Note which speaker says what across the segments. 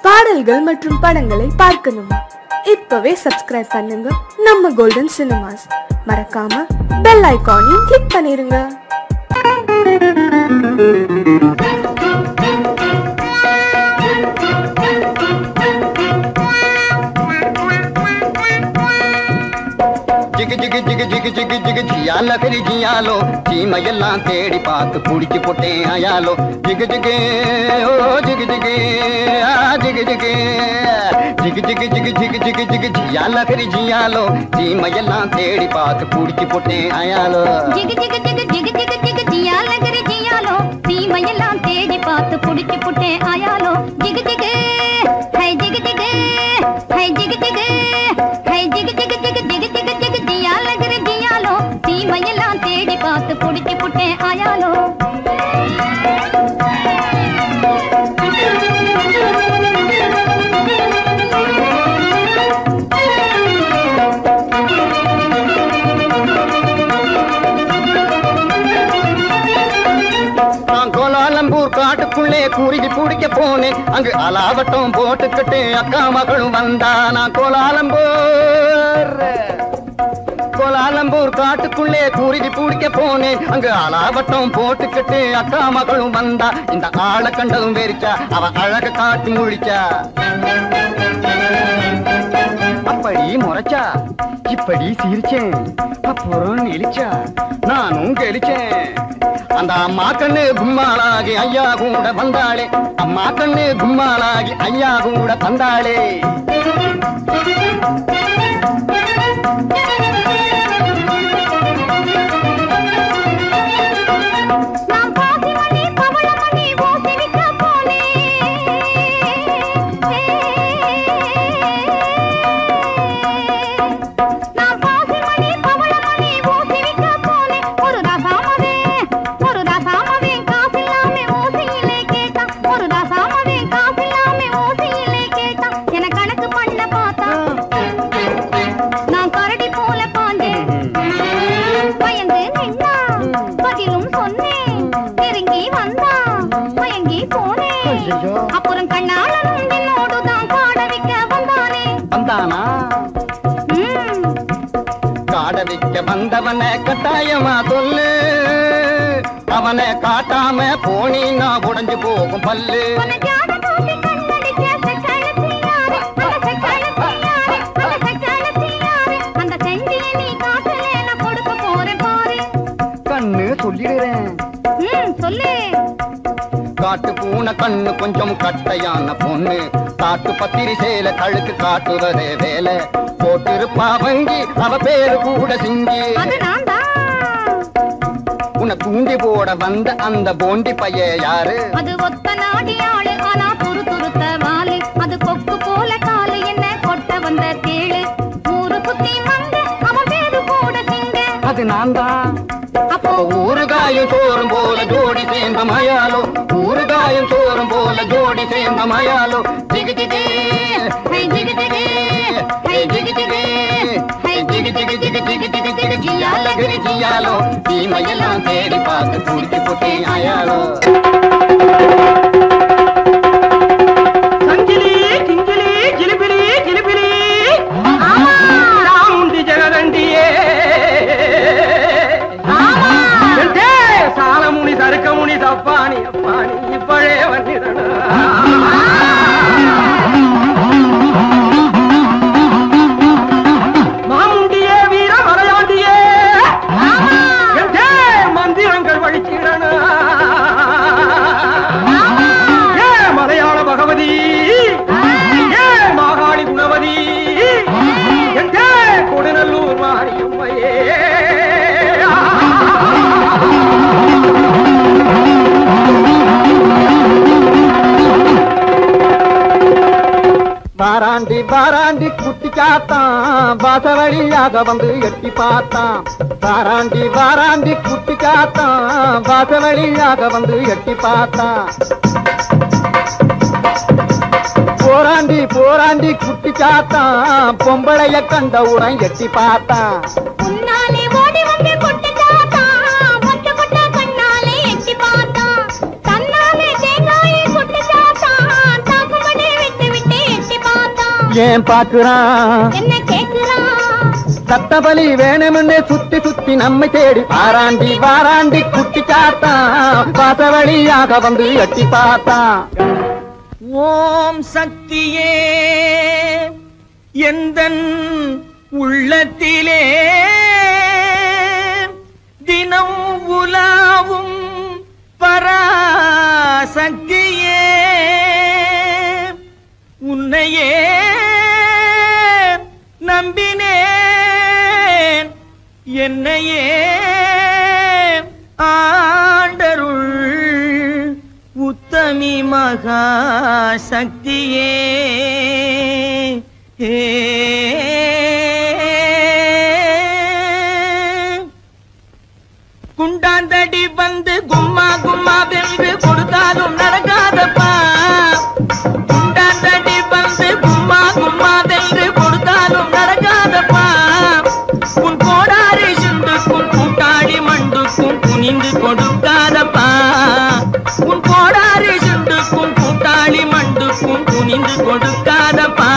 Speaker 1: பாடல்கள் மற்றும் படங்களை பார்க்கணுமா? இப்பவே சப்ஸ்கிரைப் பண்ணுங்க நம்ம கோல்டன் சினிமாஸ். மறக்காம பெல் ஐகானையும் கிளிக் பண்ணிருங்க.
Speaker 2: ஜிகு ஜிகு ஜிகு ஜிகு ஜிகு ஜிகு ஜியால கரி ஜியாலோ சீமையெல்லாம் தேடி பார்த்து குடிச்சு போட்டேன் ஆயாலோ ஜிகு ஜிகு ஓ ஜிகு ஜிகு ஜிகு ஜிகு ஜிகு ஜிகு ஜிகு ஜிகு ஜிகு ஜிகு ஜியால கரி ஜியாலோ சீமையெல்லாம் தேடி பார்த்து குடிச்சு போட்டேன் ஆயாலோ
Speaker 3: ஜிகு ஜிகு ஜிகு ஜிகு ஜிகு ஜிகு ஜியால கரி ஜியாலோ சீமையெல்லாம் தேடி பார்த்து குடிச்சு போட்டேன் ஆயாலோ ஜிகு ஜிகு ஹை ஜிகு ஜிகு ஹை ஜிகு ஜிகு ஹை ஜிகு ஜிகு ஜிகு ஜிகு ஜிகு ஜிகு ஜியால கரி ஜியாலோ சீமையெல்லாம் தேடி பார்த்து குடிச்சு போட்டேன் ஆயாலோ
Speaker 2: காட்டுக்குள்ளே குருவி பிடிக்க போனேன். அங்கு அலாவட்டம் போட்டுக்கிட்டு அக்கா மகளும் வந்தா. நான் கோலாலம்பூர் காட்டுக்குள்ளே குருவி பிடிக்க போனேன். அங்கு அலாவட்டம் போட்டுக்கிட்டு அக்கா மகளும் வந்தா. இந்த ஆளை கண்டதும் வெறிச்சா, அவ அழக காட்டி முழிச்சா. அப்படி முறைச்சா, இப்படி சிரிச்சேன், அப்புறம் இழிச்சா, நானும் கெளிச்சேன். அந்த அம்மா கண்ணு கும்மாளாகி ஐயா கூட வந்தாளே. அம்மா கண்ணு கும்மாளாகி ஐயா கூட வந்தாளே.
Speaker 3: அப்புறம் கண்ணாளனும் என்னோடுதான் காட வைக்க வந்தானே.
Speaker 2: வந்தானா? காட வைக்க வந்தவனை கட்டாயமா சொல்லு. அவனை காட்டாம போனீன்னா உடைஞ்சு போகும் பல்லு.
Speaker 3: அந்த செஞ்சியை நீ காட்டுல நான் கொடுக்க போறேன் பாரு.
Speaker 2: கண்ணு சொல்லிடுறேன்.
Speaker 3: சொல்லு.
Speaker 2: காட்டு பூனை கண்ணு கொஞ்சம் கட்டையான பொண்ணு. காட்டு பத்திரி சேல கழுக்கு காட்டுவதே வேலை. போட்டிருப்பா வங்கி, அவ பேரு கூட சிங்கி. உன்னை தூண்டி போட வந்த அந்த போண்டி பைய யாரு?
Speaker 3: அது ஒத்த நாடி ஆளு, ஆனா துரு துருத்த வாலு. அது கொக்கு போல காலு, என்ன கொட்ட வந்த தேளு. ஊரு குத்தி வந்த அவன் பேரு கூட சிங்க.
Speaker 2: அது நான் தான். அப்போ ஊறுகாயும் சோறும் போல ஜோடி சேர்ந்த மயாலோ. ஊறுகாயும் சோறும் போல ஜோடி சேர்ந்த மயாலோ. ஜிகு ஜிகு ஹை ஜிகு ஜிகு ஹை ஜிகு ஜிகு ஹை ஜிகு ஜிகு ஜிகு ஜிகு ஜிகு ஜிகு ஜியால கரி ஜியாலோ சீமையெல்லாம் தேடி பார்த்து குடிச்சு போட்டேன் ஆயாலோ.
Speaker 4: சங்கிலி கிங்கிலி ஜிலிபிலி ஜிலிபிலி ராமுண்டி ஜெகதண்டியே சாலமுனி தருக்கமுனி தப்பானி அப்பானி இப்பழே வந்திடனா. மாமுண்டியே வீர மலையாண்டியே மந்திரங்கள் வழிச்சிடனா. ஏ மலையாள பகவதி, ஏ மாகாளி குணவதி, கொடுநல்லூர் மாரியம்மையே.
Speaker 2: வாராண்டி வாராண்டி குட்டி காத்தான் வாச வழியாக வந்து எட்டி பார்த்தான். வாராண்டி வாராண்டி குட்டி காத்தான் வாச வழியாக வந்து எட்டி பார்த்தான். போராண்டி போராண்டி குட்டி காத்தான் பொம்பளைய கண்ட உடன் எட்டி பார்த்தான்.
Speaker 3: எட்டி பார்த்தா தன்னாலே தேங்காயை கொட்டு சாத்தா தாக்குமடி விட்டு
Speaker 2: ஏன் பாக்குறான்
Speaker 3: என்ன கேக்குறான்
Speaker 2: சத்தபலி வேணும்னு சுத்தி சுத்தி நம்மை தேடி வாராண்டி வாராண்டி குட்டி காத்தான் பாசவழியாக வந்து எட்டி பார்த்தான்.
Speaker 4: ஓம் சக்தியே எந்தன் உள்ளத்திலே தினம் உலாவும் பராசக்தியே உன்னையே நம்பினேன் என்னையே ஆண்டருள் உத்தமி மகா சக்தியே. குண்டாந்தடி வந்து கும்மா கும்மா வென்று கொடுத்தாலும் நடக்காதப்பா. குண்டாந்தடி வந்து கும்மா கும்மா வென்று கொடுத்தாலும் நடக்காதப்பா. உன் கோடாரி சுண்டுக்கும் கூட்டாளி மண்டுக்கும் குனிந்து கொடுக்காதப்பா. உன் கோடாரி சுண்டுக்கும் கூட்டாளி மண்டுக்கும் குனிந்து கொடுக்காதப்பா.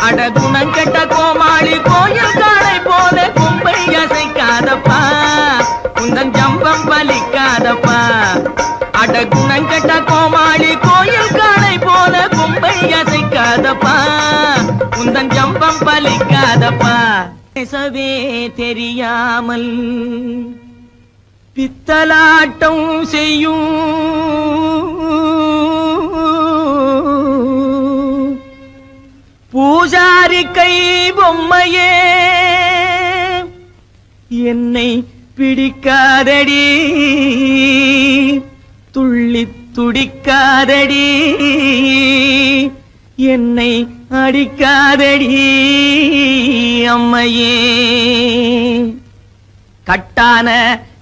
Speaker 4: அடகுணங்கெட்ட கோமாளி கோயில் காளை போல கொம்பை அசைக்காதப்பா. உந்தன் ஜம்பம் பலிக்காதப்பா. அடகுணங்கெட்ட கோமாளி கோயில் காளை போல கொம்பை அசைக்காதப்பா. உந்தன் ஜம்பம் பலிக்காதப்பா. பேசவே தெரியாமல் பித்தலாட்டம் செய்யும் பூஜாரி கை பொம்மையே என்னை பிடிக்காதடி துள்ளி துடிக்காதடி என்னை அடிக்காதடி அம்மையே. கட்டான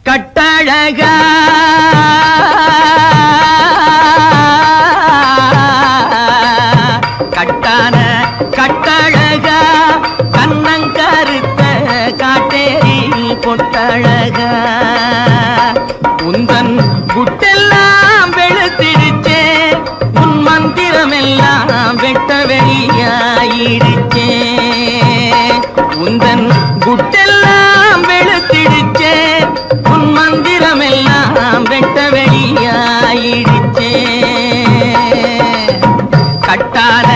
Speaker 4: கட்டழகா கட்டான கட்டழகா கண்ணங்கருத்த காட்டேரி பொட்டழகா உந்தன் குட்டெல்லாம் வெளுத்திடுச்சே. உன் மந்திரமெல்லாம் வெட்ட வெளியாயிடுச்சே. உந்தன் குட்டெல்லாம் வெளுத்திடுச்சே. உன் மந்திரமெல்லாம் வெட்ட வெளியாயிடுச்சே. கட்டான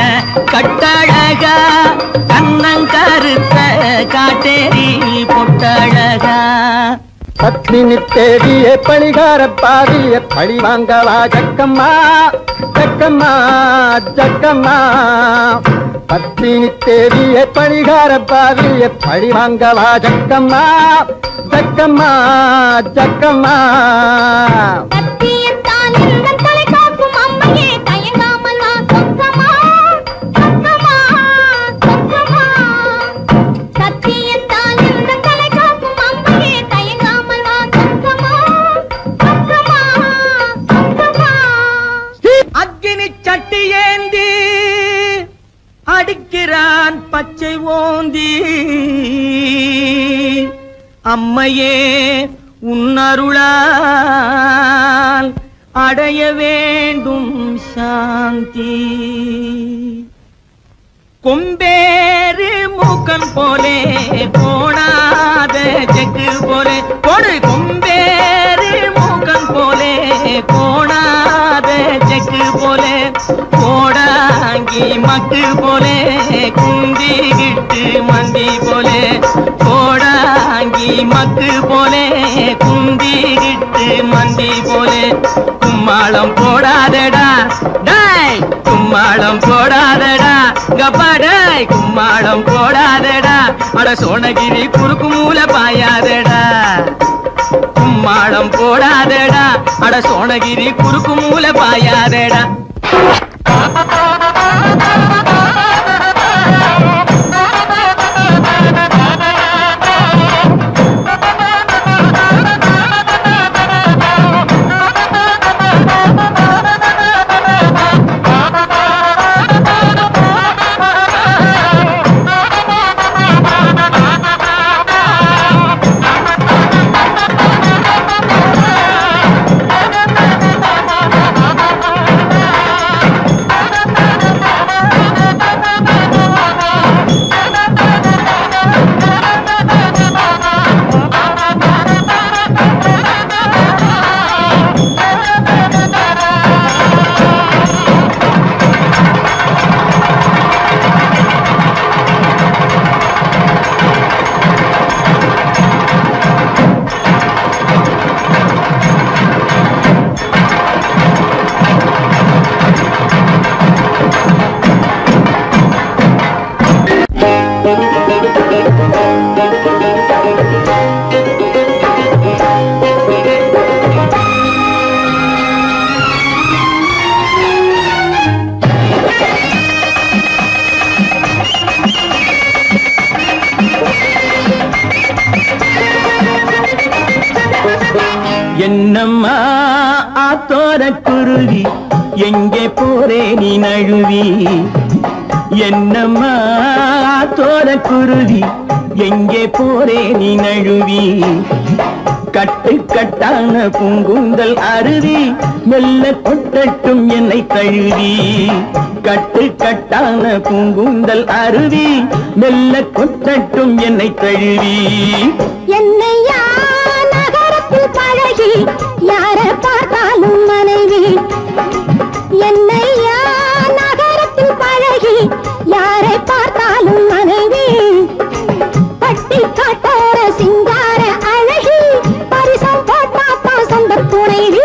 Speaker 4: கட்டழகா கண்ணங்கருத்த காட்டேரி பொட்டழகா.
Speaker 2: பத்மினி தேடிய பழிகார பாவிய பழி வாங்கவா ஜக்கம்மா ஜக்கம்மா ஜக்கம்மா. பத்மினி தேடிய பழிகார பாவிய பழி வாங்கவா ஜக்கம்மா ஜக்கம்மா ஜக்கம்மா.
Speaker 3: சத்தியத்தால் எந்தன் தலை காக்கும் அம்மையே தயங்காமல் வா சொக்கமா சொக்கமா சொக்கமா. சத்தியத்தால் எந்தன் தலை காக்கும் அம்மையே தயங்காமல் வா சொக்கமா சொக்கமா சொக்கமா.
Speaker 4: அக்கினி சட்டி ஏந்தி அடிக்கிறான் பச்சை ஓந்தி. அம்மையே உன்னருளால் அடைய வேண்டும் சாந்தி. கொம்பேறு மூக்கன் போலே போடாத செக்கு போலே கொடு. கொம்பேறு மூக்கன் போலே போடாத செக்கு போலே போடாங்கி மக்கு போலே குந்திகிட்டு மந்தி போலே போடாங்கி மக்கு போலே குந்திகிட்டு மந்தி போலே. கும்மாளம் போடாதடா டாய் கும்மாளம் போடாதடா கப்பாடாய் கும்மாளம் போடாதடா. அட சோனகிரி குறுக்கு மூல பாயாதடா. கும்மாளம் போடாதடா அட சோனகிரி குறுக்கு மூல பாயாதடா. என்னம்மா ஆத்தோர குருவி எங்கே போரே நீ நழுவி என்னம்மா ஆத்தோர குருவி எங்கே போரே நீ நழுவி கட்டு கட்டான பூங்குந்தல் அருவி மெல்ல கொட்டட்டும் என்னை தழுவி கட்டு கட்டான பூங்குந்தல் அருவி மெல்ல கொட்டட்டும் என்னை தழுவி
Speaker 3: என்னையா நகரத்தில் பழகி யார பார்த்தாலும் மனைவி என்னையா நகரத்தில் பழகி யாரை பார்த்தாலும் மனைவி பட்டி காட்டார சிங்கார அழகி பரிசம் போட்டாப்பா சொந்த துணைவி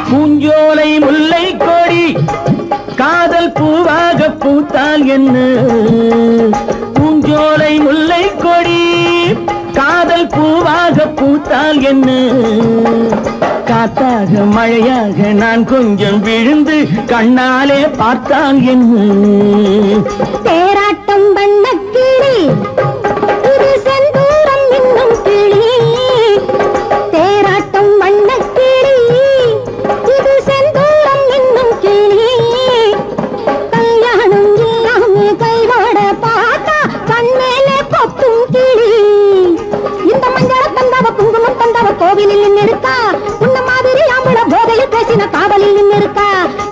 Speaker 4: பூஞ்சோலை முல்லை கொடி காதல் பூவாக பூத்தால் என்ன பூஞ்சோலை முல்லை கொடி காதல் பூவாக பூத்தால் என்ன காத்தாக மழையாக நான் கொஞ்சம் விழுந்து கண்ணாலே பார்த்தால் என்ன
Speaker 3: தேராட்டம் வண்ணக்கிளி இது செந்தூரம் இன்னும் கிளி தேராட்டம் வண்ணக்கிளி இது செந்தூரம் இன்னும் கிளி கல்யாணம் இல்லாம கைவாட பார்த்தா கண்மேலே கொத்தும் கிளி இந்த மஞ்சள தந்தவ குங்குமம் தந்தவ கோவிலில் நின்னிருக்கா உன்ன மாதிரி ஆம்பள போதையில் பேசின காவலில் நின்னிருக்கா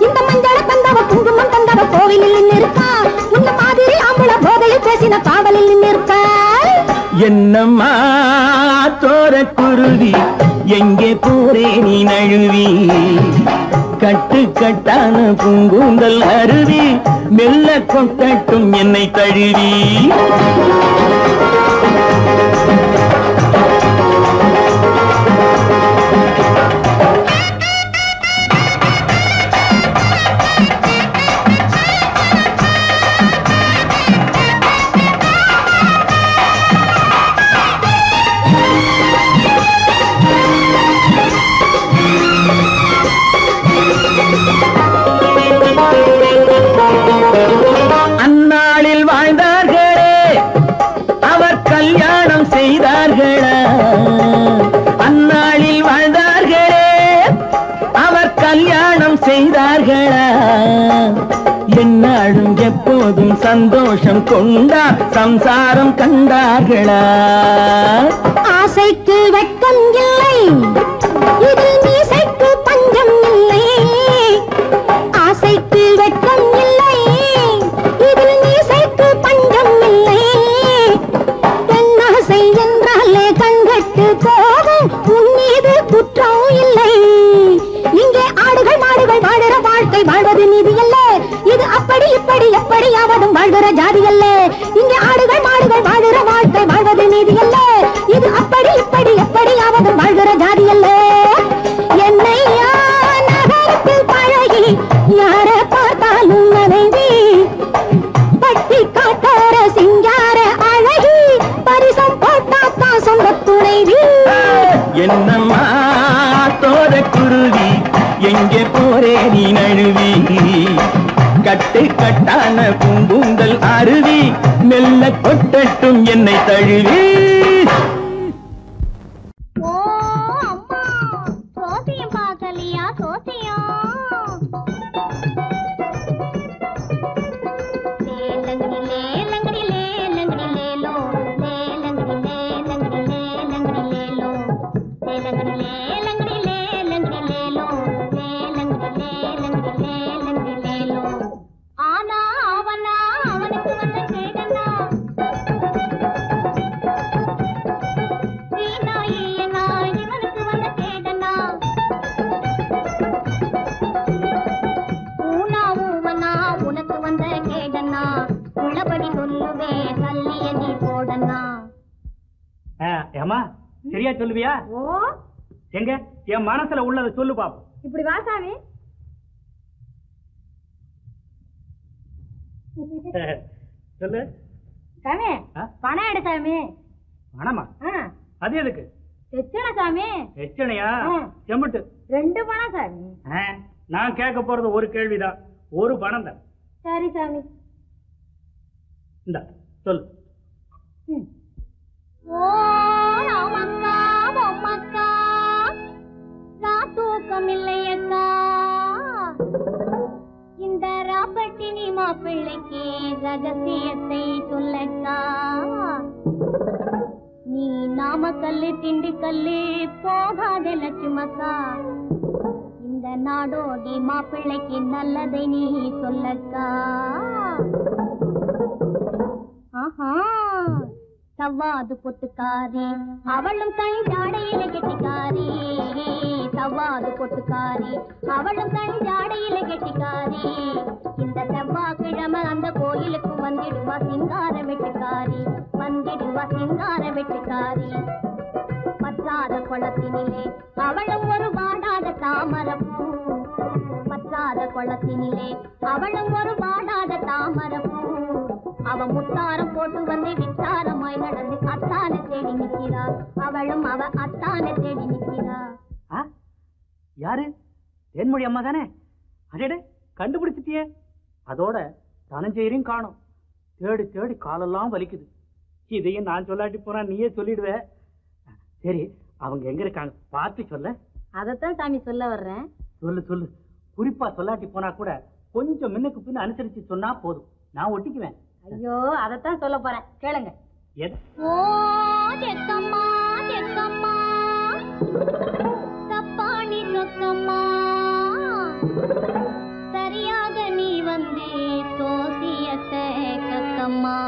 Speaker 3: இந்த மஞ்சள தந்தவ குங்குமம் தந்தவ கோவிலில் நின்னிருக்கா உன்ன மாதிரி ஆம்பள போதையில் பேசின காவலில் நின்னிருக்கா
Speaker 4: என்னம்மா தோர குருவி எங்கே போரே நீ நழுவி கட்டு கட்டான பூங்குந்தல் அருவி மெல்ல கொட்டட்டும் என்னை தழுவி அந்நாளில் வாழ்ந்தார்களே அவர் கல்யாணம் செய்தார்களா அந்நாளில் வாழ்ந்தார்களே அவர் கல்யாணம் செய்தார்களா எந்நாளும் எப்போதும் சந்தோஷம் கொண்டா சம்சாரம் கண்டார்களா
Speaker 3: ஆசைக்கு வெட்கம் இல்லை இதில் மீசைக்கு பஞ்சம் இல்லை ஆசைக்கு வெட்கம் இல்லை இதில் மீசைக்கு பஞ்சம் இல்லை பெண்ணாசை என்றாலே கண்கட்டு போகும் உன் மீது குற்றம் இல்லை இங்கே ஆடுகள் மாடுகள் வாழுற வாழ்க்கை வாழ்வது நீதி அல்ல இது அப்படி இப்படி எப்படியாவதும் வாழ்கிற ஜாதி அல்ல இங்கே ஆடுகள் மாடுகள் வாழுற வாழ்க்கை வாழ்வது நீதி அல்ல இது அப்படி இப்படி எப்படியாவதும் வாழ்கிற ஜாதி அல்ல என்னையா நகரத்தில் பழகி யார பார்த்தாலும் மனைவி பட்டி காட்டார சிங்கார அழகி பரிசம் போட்டாப்பா சொந்த துணைவி
Speaker 4: என்னம்மா தோர குருவி எங்கே போரே நீ நழுவி கட்டு கட்டான பூங்குந்தல் அருவி மெல்ல கொட்டட்டும் என்னை தழுவி
Speaker 3: ஓ அம்மா சோசியம் பார்க்கலையா சோசியம் லேலங்கடி லேலங்கடி லேலங்கடி லேலோ லேலங்கடி லேலங்கடி லேலங்கடி லேலோ லேலங்கடி லேலங்கடி லேலங்கடி லேலோ லேலங்கடி லேலங்கடி லேலங்கடி லேலோ ஆனா அவனா அவனுக்கு வந்த கேடனா வீணா இல்லனா இவனுக்கு வந்த கேடனா ஊனா ஊவனா உனக்கு வந்த கேடனா உள்ளபடி சொல்லுவே கல்லிய நீ போடனா
Speaker 5: ஏமா சரியா சொல்லுவியா
Speaker 6: ஓ
Speaker 5: எங்க என் மனசுல உள்ளதை சொல்லு பாப்போம்
Speaker 6: இப்படி வா சாமி
Speaker 5: சொல்லு
Speaker 3: சாமி பணம் எடு சாமி.
Speaker 5: பணமா? அது எதுக்கு?
Speaker 3: எச்சனை சாமி.
Speaker 5: எச்சனையா? செம்புட்டு
Speaker 3: 2 பணம் சாமி.
Speaker 5: நான் கேட்க போறது ஒரு கேள்விதான், ஒரு பணம் தான்.
Speaker 3: சரி சாமி.
Speaker 5: இந்த சொல்லு.
Speaker 3: ஓ ராமக்கா பொம்மக்கா தூக்கம் இல்லையக்கா, இந்த ராப்பட்டினி மாப்பிள்ளைக்கு ரகசியத்தை சொல்லக்கா. நீ நாமக்கல்லு திண்டுக்கல்லு போகாத லட்சுமக்கா, இந்த நாடோடி மாப்பிள்ளைக்கு நல்லதை நீ சொல்லக்கா. ஆஹா சவ்வாது பொட்டுக்காரி அவளும் கண் ஜாடையில கெட்டிக்காரி, சவ்வாது பொட்டுக்காரி அவளும் கண் ஜாடையில கெட்டிக்காரி. இந்த செவ்வாய்க்கிழமை அந்த கோயிலுக்கு வந்திடுவா சிங்கார வெட்டுக்காரி, வந்திடுவா சிங்கார வெட்டுக்காரி. பற்றாத குளத்தினிலே அவளும் ஒரு வாடாத தாமரப்பூ, பற்றாத குளத்தினிலே அவளும் ஒரு வாடாத தாமரப்பூ. அவ முத்தாரம் போட்டு வந்து வித்தாரமாய் நடந்து அத்தான தேடி நிக்கிறா, அவளும் அவ அத்தான தேடி நிக்கிறா.
Speaker 5: யாரு? தேன்மொழி அம்மா தானே? அடே கண்டுபிடிச்சிட்டியே. அதோட தனஞ்செயரையும் காணும். தேடி தேடி காலெல்லாம் வலிக்குது. இதையும் நான் சொல்லாட்டி போனா நீயே சொல்லிடுவ. சரி, அவங்க எங்க இருக்காங்க பார்த்து சொல்ல.
Speaker 3: அதத்தான் சாமி சொல்ல வர்றேன்.
Speaker 5: சொல்லு சொல்லு. குறிப்பா சொல்லாட்டி போனா கூட கொஞ்சம் முன்னுக்கு பின்ன அனுசரிச்சு சொன்னா போதும், நான் ஒட்டிக்குவேன்.
Speaker 3: ஐயோ அதத்தான் சொல்ல போறேன், கேளுங்க.
Speaker 5: ஓ
Speaker 3: தெக்கம்மா தெக்கம்மா தப்பாணி சொக்கம்மா, சரியாக நீ வந்து சோசியத்தை கக்கம்மா.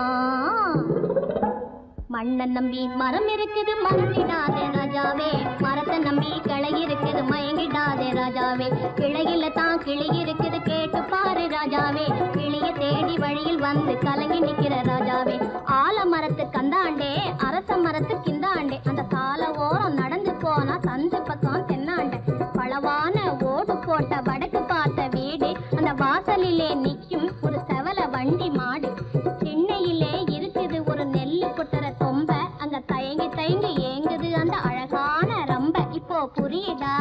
Speaker 3: மண்ணை நம்பி மரம் இருக்குது மறந்திடாதே ராஜாவே, மரத்தை நம்பி கிளை இருக்குது மயங்கிடாதே ராஜாவே. கிளையில தான் கிளி இருக்குது கேட்டு பாரு ராஜாவே, கிளிய தேடி வழியில் வந்து கலங்கி நிக்கிற ராஜாவே. ஆல மரத்து கந்தாண்டே அரச மரத்து கிந்தாண்டே, அந்த சால ஓரம் நடந்து போனா சந்து பக்கம் தென்னாண்டே. பளவான ஓடு போட்ட வடக்கு பார்த்த வீடு, அந்த வாசலிலே நிக்கும் ஒரு செவல வண்டி மாடு. சென்னையிலே இருக்குது ஒரு நெல்லு கொட்டுற தொம்ப, அங்க தயங்கி தயங்கி ஏங்குது அந்த அழகான ரம்ப. இப்போ புரியுதா?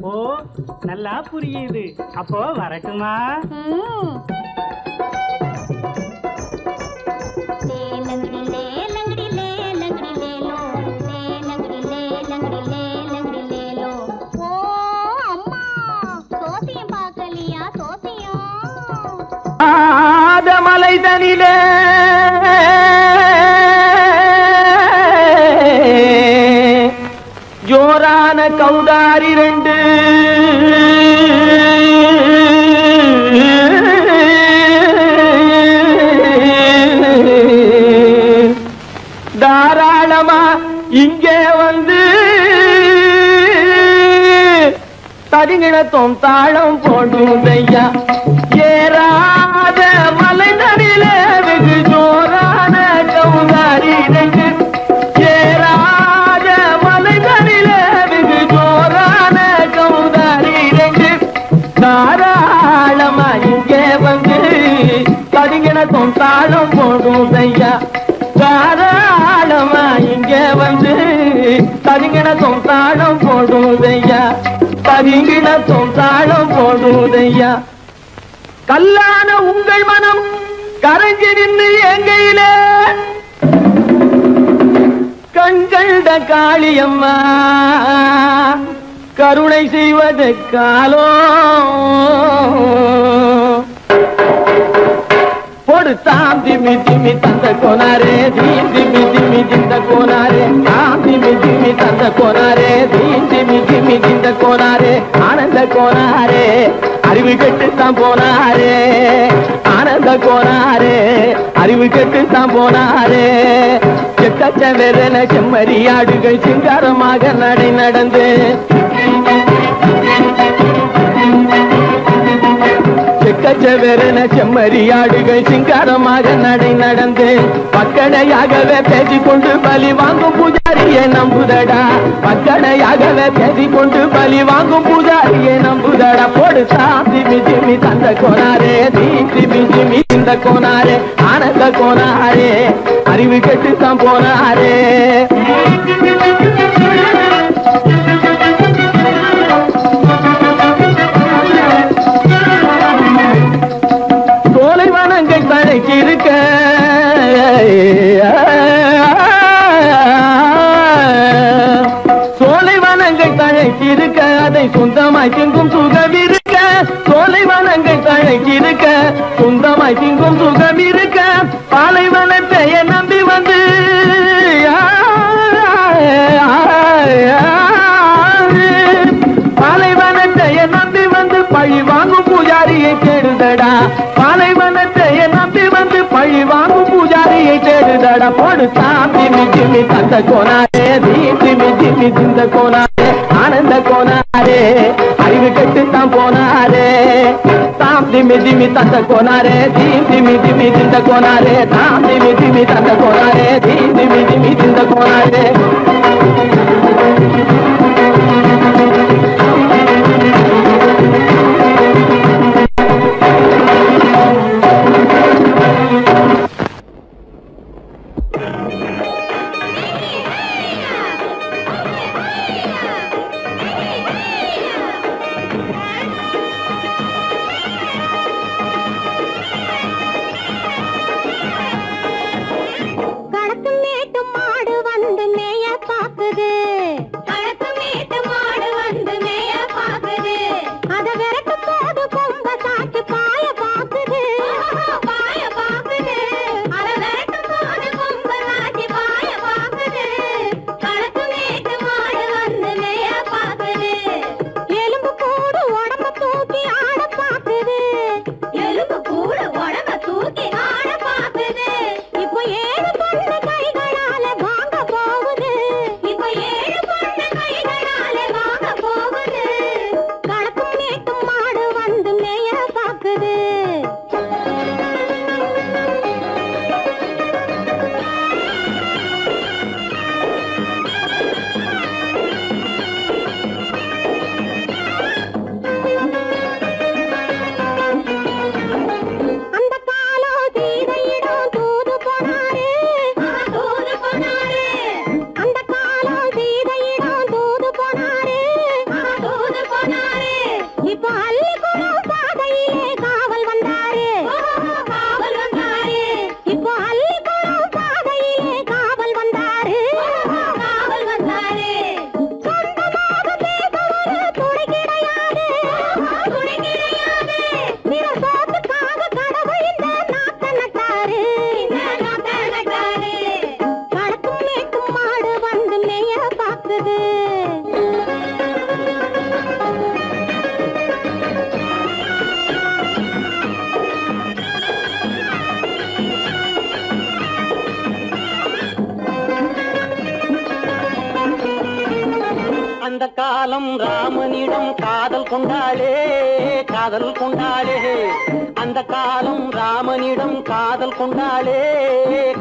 Speaker 5: ஓ நல்லா புரியுது. அப்போ வரட்டுமா?
Speaker 3: லேலங்கடி லேலங்கடி லேலங்கடி லேலோ, லேலங்கடி லேலங்கடி லேலங்கடி லேலோ. ஓ அம்மா சோசியம் பார்க்கலையா? சோசியம்
Speaker 4: மலைதனிலே ஜோரான கௌதாரி 2 தாராளமா இங்கே வந்து தரிங்கிணத்தும் தாளம் போடுதையா. ஏறாத மலைதனிலே வெகு ஜோரான கௌதாரி 2, ஏறாத மலைதனிலே வெகு ஜோரான கௌதாரி 2. தாராளமா இங்கே வந்து தரிங்கிணத்தும் தாளம் போடுதையா. தாராளமா இங்கே வந்து தரிங்கிணத்தும் தாளம் போடுதையா, தரிங்கிணத்தும் தாளம் போடுதையா. கல்லான உங்கள் மனம் கரைஞ்சி நின்று எங்கையிலே கண்கண்ட காளியம்மா கருணை செய்வது காலோ. பொடுத்தாம் திமி திமி தந்த கோனாரே, தீம் திமி திமி திந்த கோனாரே, தாம் திமி திமி தந்த கோனாரே, தீம் திமி திமி திந்த கோனாரே. ஆனந்த கோனாரே அறிவு கெட்டுத்தான் போனாரே, ஆனந்த கோனாரே அறிவு கெட்டுத்தான் போனாரே. செக்கச்ச வெறன செம்மறியாடுகள் சிங்காரமாக நடை நடந்து, செக்கச்ச வெறன செம்மறியாடுகள் சிங்காரமாக நடை நடந்து, பக்கடையாகவே பேசிக்கொண்டு பலி வாங்கும் பூஜாரியை நம்புதடா, பக்கடையாகவே பேசிக்கொண்டு பலி வாங்கும் பூஜாரியை நம்புதடா. போடு சாமி திமி தந்த கோனாரே, தீ திமி திமி தந்த கோனாரே ஆனந்த கோனாரே அறிவு கெட்டுத்தான் போனாரே சோலைவனங்கள் தழைக்கிருக்க சோலைவனங்கள் தழைக்கிருக்க அதை சொந்தமாய் திங்கும் சுகமிருக்க சோலைவனங்கள் தழைக்கிருக்க சொந்தமாய் திங்கும் சுகமிருக்க பாலைவனத்தை நம்பி வந்து பாலைவனத்தை நம்பி வந்து பழி வாங்கும் பூஜாரியை தேடுதடா பாலைவனத்தை நம்பி வந்து பழி வாங்கும் பூஜாரியை தேடுதடா போடு சாமி ஜிமி தந்த கோனாரே ஜிமி ஜிமி திந்த கோனாரே ஆனந்த கோனாரே அறிவு கெட்டுத்தான் போனாரே தாம் திமி திமி தந்த கோனாரே திமி திமி திந்த கோனாரே தாம் திமி திமி தந்த கோனாரே திமி திமி திந்த கோனாரே அந்த காலம் ராமனிடம் காதல் கொண்டாளே காதல் கொண்டாளே அந்த காலம் ராமனிடம் காதல் கொண்டாளே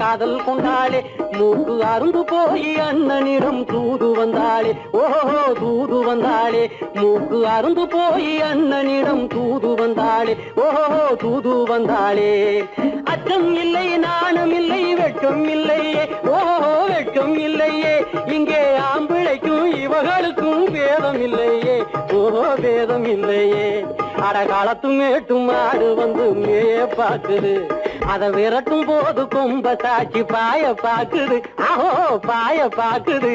Speaker 4: காதல் கொண்டாளே மூக்கு அருந்து போய் அண்ணனிடம் தூது வந்தாளே ஓஹோ தூது வந்தாளே மூக்கு அருந்து போய் அண்ணனிடம் தூது வந்தாளே ஓஹோ தூது வந்தாளே அச்சம் இல்லை நாணம் இல்லை வெட்கம் இல்லையே ஓஹோ வெட்கம் இல்லையே இங்கே ஆம்பிளைக்கும் இவர்களுக்கும் வேதம் இல்லையே ஓஹோ வேதம் இல்லையே அடகாலத்தும் மேட்டும் ஆடு வந்து மேய பாக்குது அத விரட்டும் போது கொம்ப சாட்சி பாய பாக்குது ஆஹோ பாய பாக்குது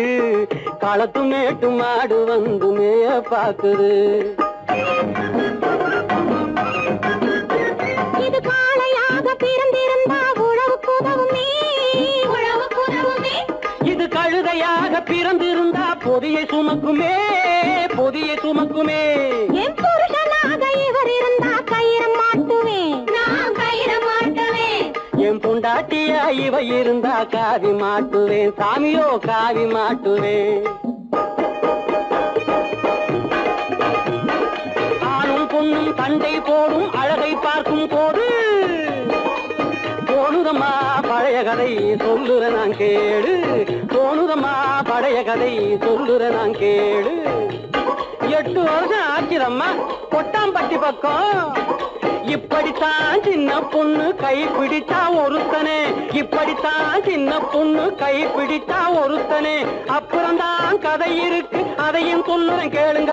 Speaker 4: களத்தும் மேட்டும் ஆடு வந்து மேய பாக்குது
Speaker 3: இது காளையாக பிறந்திருந்தா உழவுக்கு உதவுமே உழவுக்கு உதவுமே
Speaker 4: இது கழுதையாக பிறந்திருந்தா பொதியை சுமக்குமே பொதியை சுமக்குமே
Speaker 3: என் புருஷனாக இவர் இருந்தா கயிறு மாட்டுவேன் நான் கயிறு மாட்டுவேன்
Speaker 4: என் பொண்டாட்டியா இவ இருந்தா காவி மாட்டுவேன் சாமியோ காவி மாட்டுவேன் ஆணும் பொண்ணும் சண்டை போடும் அழகை பார்க்கும் போது தோணுதம்மா பழைய கதை சொல்லுற நான் கேடு தோணுதம்மா பழைய கதை சொல்லுற நான் கேடு 8 வருஷம் ஆச்சுதம்மா கொட்டாம்பட்டி பக்கம் இப்படித்தான் சின்ன பொண்ணு கை பிடித்தா ஒருத்தனே, இப்படித்தான் சின்ன பொண்ணு கை பிடித்தா ஒருத்தனே. அப்புறம்தான் கதை இருக்கு, அதையும் சொல்லுறேன் கேளுங்க.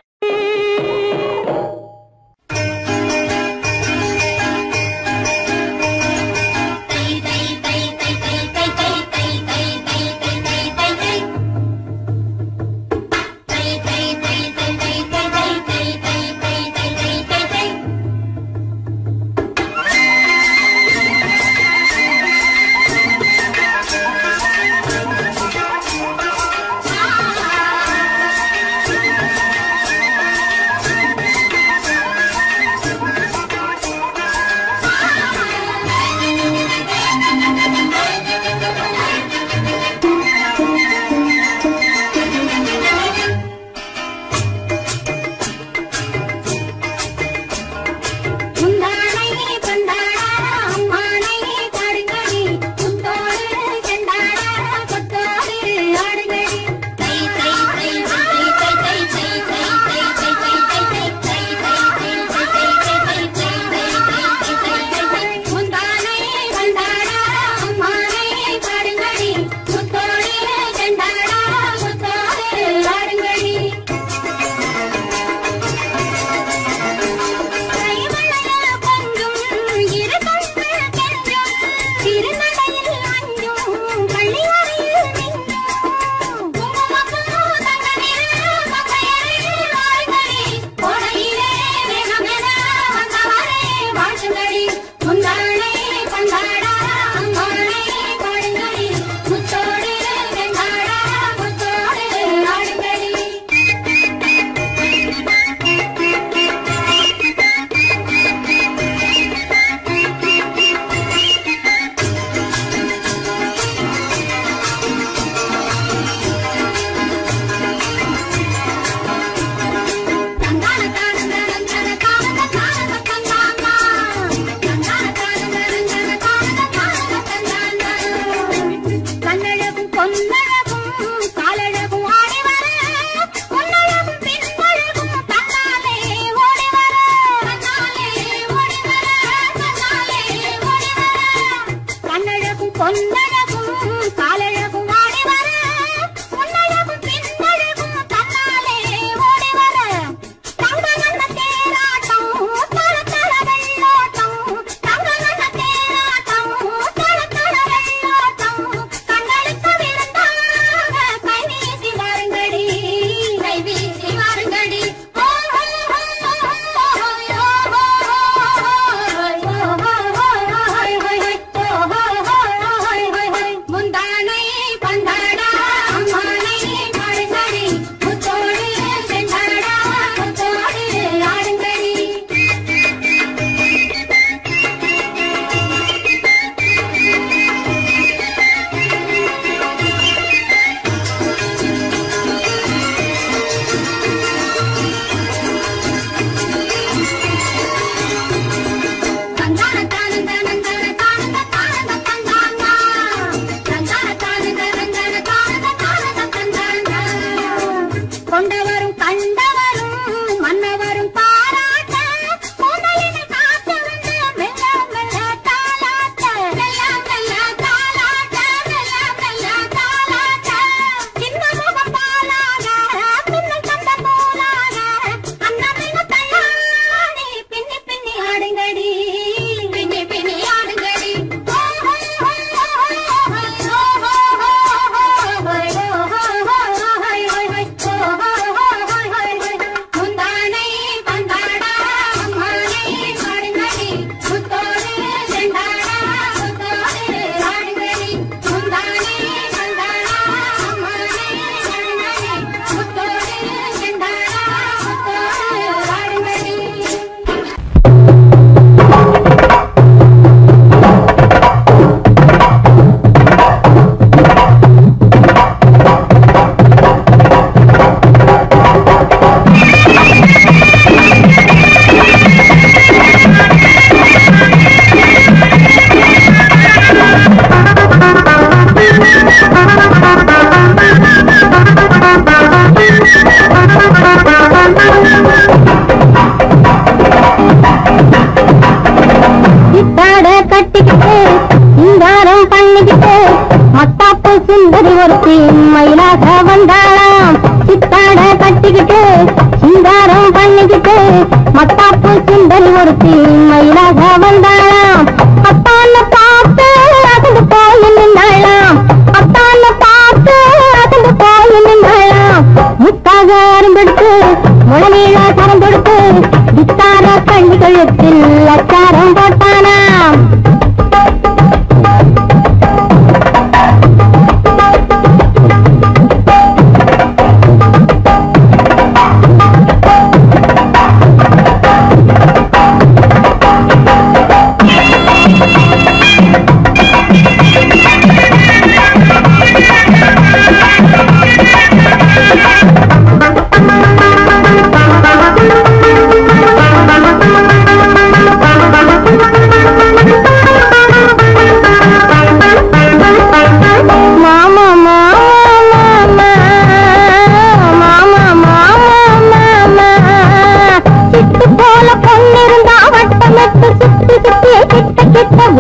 Speaker 3: சுந்தரி ஒருத்தி மயிலாக வந்தாளாம். சித்தாட கட்டிக்கிட்டு சிங்காரம் பண்ணிக்கிட்டு மத்தாப்பு சுந்தரி ஒருத்தி மயிலாக வந்தாளாம். அத்தான பார்த்து அசந்து போய் நின்னாளாம். அத்தான பார்த்து அசந்து போய் நின்னாளாம். முத்தாக அரும்பெடுத்து முழநீள கரம் கொடுத்து வித்தார கண்ணி கழுத்தில் அச்சாரம் போட்டானாம்.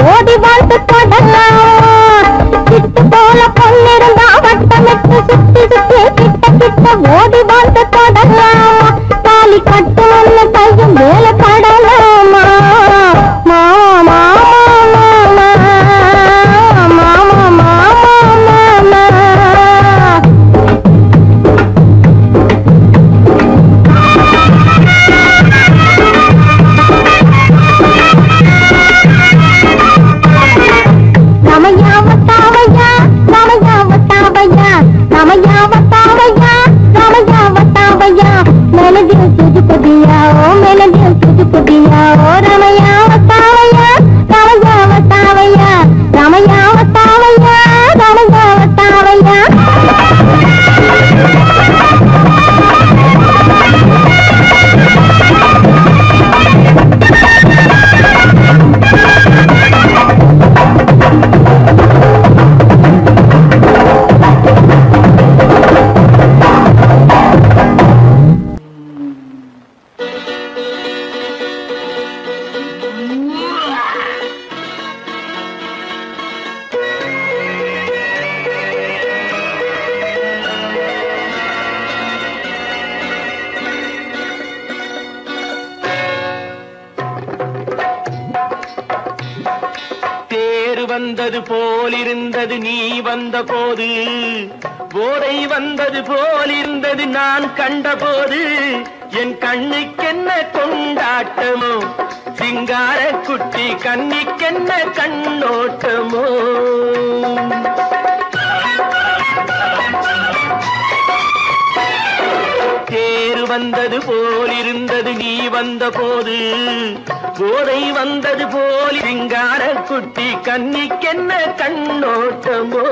Speaker 3: ஓடி வாழ்த்து தொடலாம். சிட்டு போல பொன்னிருந்தா வட்டமிட்டு சுத்தி சுத்தி கிட்ட கிட்ட ஓடி வாழ்த்து தொடலாம். தாலி கட்டுன்னு கையும் மேல படலாமா. மாமா மாமா மாமா மாமா
Speaker 4: வந்தது போலிருந்தது நீ வந்த போது, போதை வந்தது போலிருந்தது நான் கண்டபோது, என் கண்ணுக்கென்ன கொண்டாட்டமோ, சிங்கார குட்டி கண்ணிக்கென்ன கண்ணோட்டமோ. தேர் வந்தது போலிருந்தது நீ வந்த போது, போதை வந்தது போல் சிங்கார குட்டி கண்ணிக்கென்ன கண்ணோட்டமோ.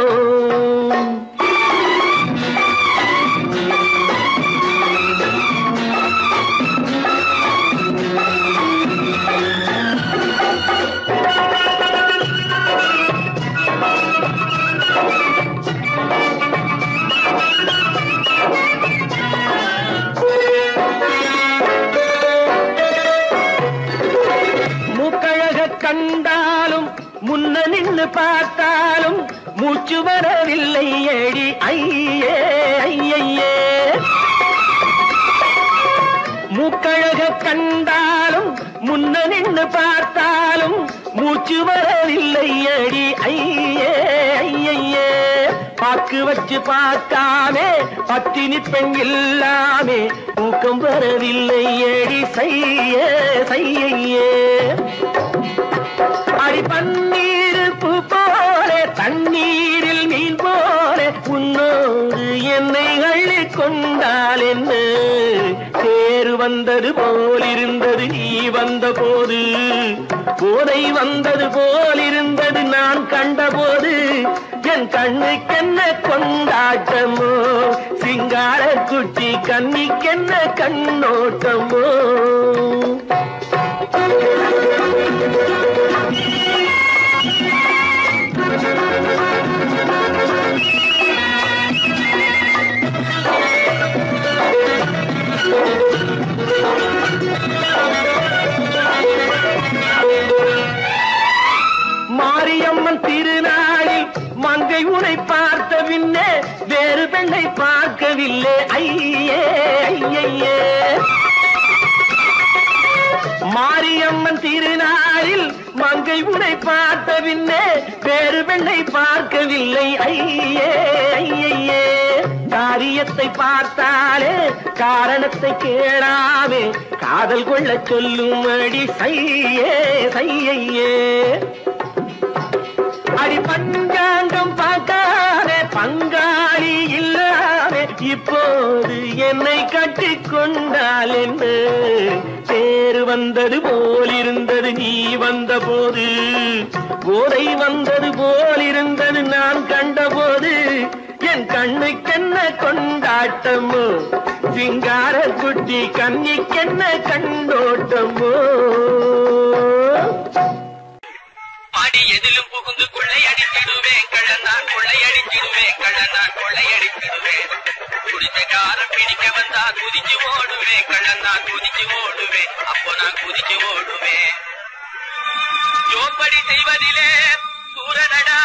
Speaker 4: கண்டாலும் முன்ன நின்று பார்த்தாலும் மூச்சு வரவில்லை ஏடி ஐயே ஐயே. மூக்கழக கண்டாலும் முன்ன நின்று பார்த்தாலும் மூச்சு வரவில்லை ஏடி ஐயே ஐயே. பாக்கு வச்சு பார்க்காமே பத்தினி பெண் இல்லாமே தூக்கம் வரவில்லை ஏடி செய்ய செய்யே. அடி பன்னீர் பூ போல தண்ணீரில் மீன் போல உன்னோடு என்னை அள்ளி கொண்டால் என்ன. தேர் வந்தது போலிருந்தது நீ வந்த போது, போதை வந்தது போலிருந்தது நான் கண்டபோது, என் கண்ணுக்கென்ன கொண்டாட்டமோ, சிங்கார குட்டி கண்ணிக்கென்ன கண்ணோட்டமோ. மாரியம்மன் திருநாளில் மங்கை உனை பார்த்த பின்னே ஐயே ஐயே. மாரியம்மன் திருநாளில் மங்கை உன்னை பார்த்த பின்னே வேறு பெண்ணை பார்க்கவில்லை. ஐயே ஐயே. காரியத்தை பார்த்தாலே காரணத்தை கேளாமே காதல் கொள்ள சொல்லும் அடி சையே சையே. அடி பஞ்சாங்கம் பார்க்காதே பங்காளி இல்லாமே இப்போது என்னை கட்டிக் கொண்டால் என்று தேர் வந்தது போலிருந்தது நீ வந்த போது, போதை வந்தது போலிருந்தது நான் கண்டபோது. என் கண்ணுக்கென்ன கொண்டாட்டமோ சிங்கார குட்டி கண்ணிக்கென்ன கண்டோட்டமோ.
Speaker 6: பாடி எதிலும் புகுந்து கொள்ளையடித்திடுவேன் கள்ளந்தான் கொள்ளையடித்திடுவேன் கள்ளந்தான் கொள்ளையடித்திடுவேன். குடித்த காரம் பிடிக்க வந்தா குதிச்சு ஓடுவேன் கள்ளந்தான் குதிச்சு ஓடுவேன் அப்போ நான் குதிச்சு ஓடுவேன். ஜோப்படி செய்வதிலே சூரனடா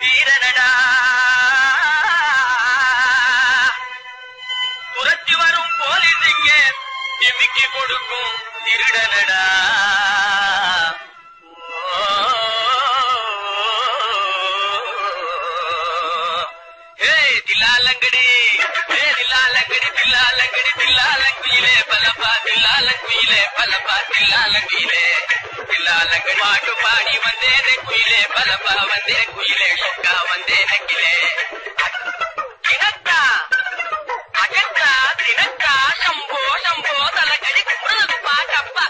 Speaker 6: வீரனடா துரத்தி வரும் போலீஸுக்கு எமிக்கி கொடுக்கும் திருடனடா. தில்லாலங்கடி தில்லாலங்கடி தில்லாலங்கடி தில்லாலங்குயிலே பலப்பா தில்லாலங்குயிலே பலப்பா தில்லாலங்குயிலே தில்லாலங்கடி பாட்டு பாடி வந்தேனே குயிலே பலப்பா வந்தே குயிலே சொக்கா வந்தே நக்கிலே. தினக்கா அகத்தா தினக்கா சம்போ சம்போ தலகடி பாட்டப்பா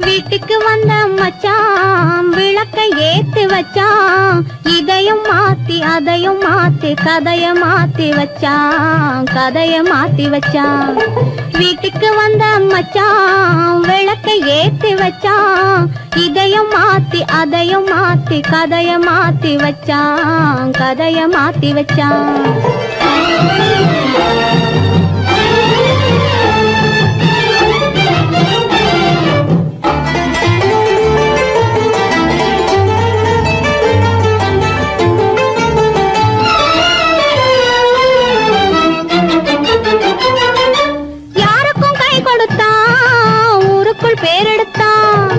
Speaker 3: வீட்டுக்கு வந்த மச்சான் விளக்க ஏத்தி வச்சான், இதையும் மாத்தி அதையும் மாத்தி கதைய மாத்தி வச்சான் கதைய மாத்தி வச்சான். வீட்டுக்கு வந்த மச்சான் விளக்க ஏத்தி வச்சான், இதையும் மாத்தி அதையும் மாத்தி கதைய மாத்தி வச்சான் கதைய மாத்தி வச்சான். பேரெடுத்தான்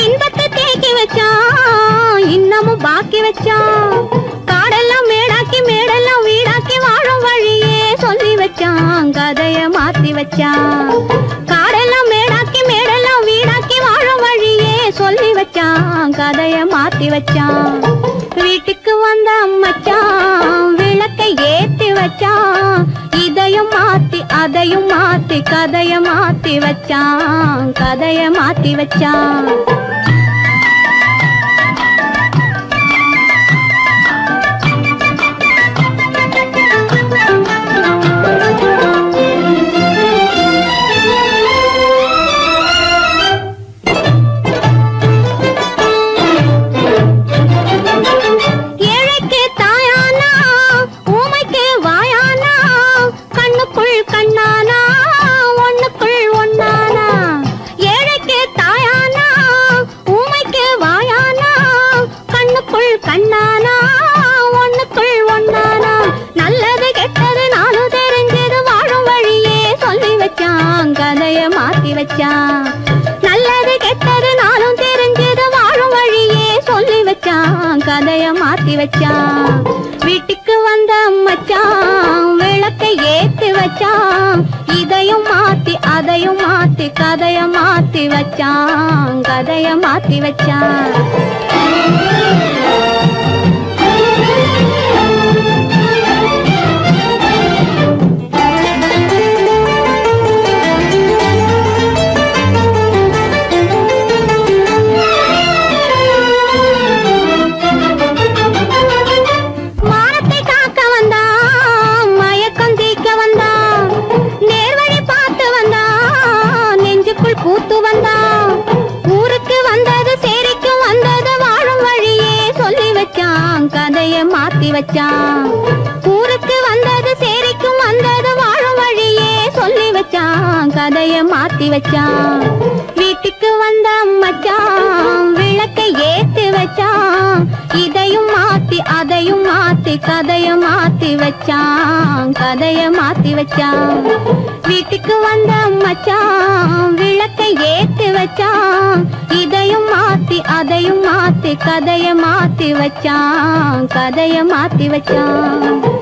Speaker 3: இன்பத்தை தேக்கி வச்சான் இன்னமும் பாக்கி வச்சான். காடெல்லாம் மேடாக்கி மேடெல்லாம் வீடாக்கி வாழும் வழியே சொல்லி வச்சான் கதைய மாத்தி வச்சான். காடெல்லாம் மேடாக்கி மேடெல்லாம் வீடாக்கி வாழும் வழியே சொல்லி வச்சான் கதைய மாத்தி வச்சான். வீட்டுக்கு வந்த மச்சான் விளக்கை ஏத்தி வச்சான், இதையும் மாத்தி அதையும் மாத்தி கதைய மாத்தி வச்சான் கதைய மாத்தி வச்சான். ஏழைக்கு தாயானா ஊமைக்கு வாயானா கண்ணுக்குள் கண்ணானா ஒண்ணுக்குள் ஒண்ணானா. ஏழைக்கு தாயானா ஊமைக்கு வாயானா கண்ணுக்குள் கண்ணானா ஒண்ணுக்குள் ஒண்ணானா. நல்லது கெட்டது நானும் தெரிஞ்சது வாழும் வழியே சொல்லி வச்சான் கதைய மாத்தி வச்சான். நல்லது கெட்டது நானும் தெரிஞ்சது வாழும் வழியே சொல்லி வச்சான் கதைய மாத்தி வச்சான். வீட்டுக்கு வந்த மச்சான் விளக்கை ஏத்தி வச்சான், இதையும் மாத்தி அதையும் மாத்தி கதைய மாத்தி வச்சான் கதைய மாத்தி வச்சான். மானத்தை காக்க வச்சான். ஊருக்கு வந்தது சேரிக்கும் வந்தது வாழும் வழியே சொல்லி வச்சான், கதைய மாத்தி வச்சான். வீட்டுக்கு வந்த மச்சான் விளக்கை ஏத்தி வச்சான், இதையும் மாத்தி அதையும் மாத்தி கதைய மாத்தி வச்சான், கதைய மாத்தி வச்சான். வீட்டுக்கு வந்த மச்சான் விளக்கை ஏத்தி வச்சான், இதையும் மாத்தி அதையும் மாத்தி கதைய மாத்தி வச்சான், கதைய மாத்தி வச்சான்.